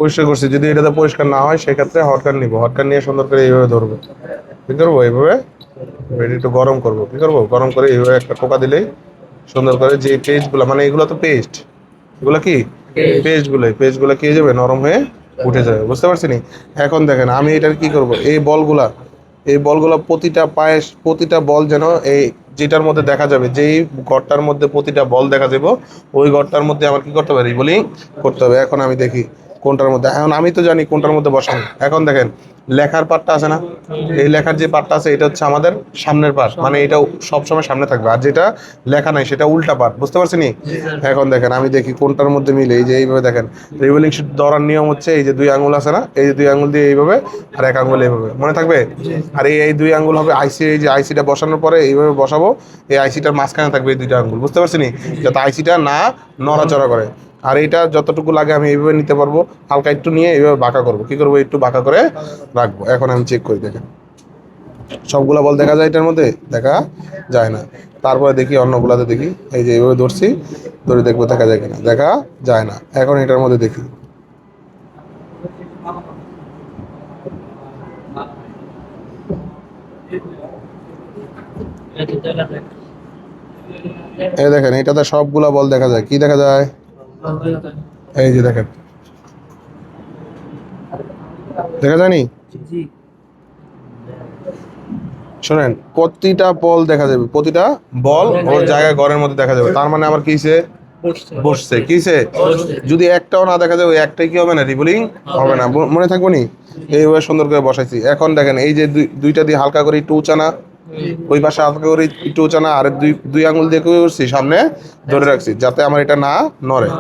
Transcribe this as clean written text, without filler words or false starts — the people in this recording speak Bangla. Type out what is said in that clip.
পরিষ্কার করছি, যদি এটাতে পরিষ্কার না হয় সেক্ষেত্রে হটকার নিব, হটকার নিয়ে সুন্দর করে এইভাবে ধরবো। কি করবো এইভাবে, এটি একটু গরম করবো, কি করবো গরম করে এইভাবে একটা টোকা দিলেই সুন্দর করে যে পেস্ট গুলা, মানে এগুলো তো পেস্ট, এগুলো কি পেস্ট গুলো কি হয়ে যাবে, নরম হয়ে উঠে যাবে, বুঝতে পারছি নি? এখন দেখেন আমি এটার কি করব, এই বলগুলা প্রতিটা পায়ে, প্রতিটা বল যেন এই যেটার মধ্যে দেখা যাবে, যেই ঘরটার মধ্যে প্রতিটা বল দেখা যাবে, ওই ঘরটার মধ্যে আমার কি করতে পারি বলি, করতে হবে। এখন আমি দেখি কোনটার মধ্যে, এখন আমি তো জানি কোনটার মধ্যে বসাবো। এখন দেখেন লেখার পার্টটা আছে না, এই লেখার যে পার্টটা আছে এটা হচ্ছে আমাদের সামনের পার্ট, মানে এটা সবসময় সামনে থাকবে, আর যেটা লেখা নাই সেটা উল্টা পার্ট, বুঝতে পারছি নি? এখন দেখেন আমি দেখি কোনটার মধ্যে মিলে, এই যে এইভাবে দেখেন, রিভলিং শিট ধরার নিয়ম হচ্ছে এই যে দুই আঙ্গুল আছে না, এই যে দুই আঙ্গুল দিয়ে এইভাবে আর এক আঙ্গুল এইভাবে, মনে থাকবে? আর এই দুই আঙ্গুল হবে আইসি, এই যে আইসিটা বসানোর পরে এইভাবে বসাবো, এই আইসিটার মাঝখানে থাকবে এই দুইটা আঙ্গুল, বুঝতে পারছি নি? যাতে আইসিটা না নড়াচড়া করে। আর এইটা যতটুকু লাগে আমি এইভাবে নিতে পারবো, হালকা একটু নিয়ে এইভাবে বাঁকা করবো, কি করবো একটু বাঁকা করে রাখবো। এখন আমি চেক করি, দেখেন সবগুলা বল দেখা যায় এটার মধ্যে, দেখা যায় না। তারপরে দেখি অন্যগুলাতে দেখি, এই যে এইভাবে ধরছি, ধরে দেখবো দেখা যায় কিনা, দেখা যায় না। এখন এটার মধ্যে দেখি, এই দেখেন এটাতে সবগুলা বল দেখা যায়, কি দেখা যায়, এই যে দেখেন, দেখা যায়নি? শোনেন, প্রতিটা বল দেখা যাবে, প্রতিটা বল ওর জায়গায় ঘরের মধ্যে দেখা যাবে, তার মানে আমার কিছে, বসছে কিছে। যদি একটাও না দেখা যায়, ওই একটাই কি হবে না, রিবোলিং হবে না, মনে থাকবো নি? এইভাবে সুন্দর করে বসাইছি। এখন দেখেন এই যে দুইটা দিয়ে হালকা করে একটু উঁচানা, ওই পাশে হালকা করে একটু উঁচানা, আর দুই দুই আঙুল দিয়ে কি করছি সামনে ধরে রাখছি, যাতে আমার এটা না নড়ে।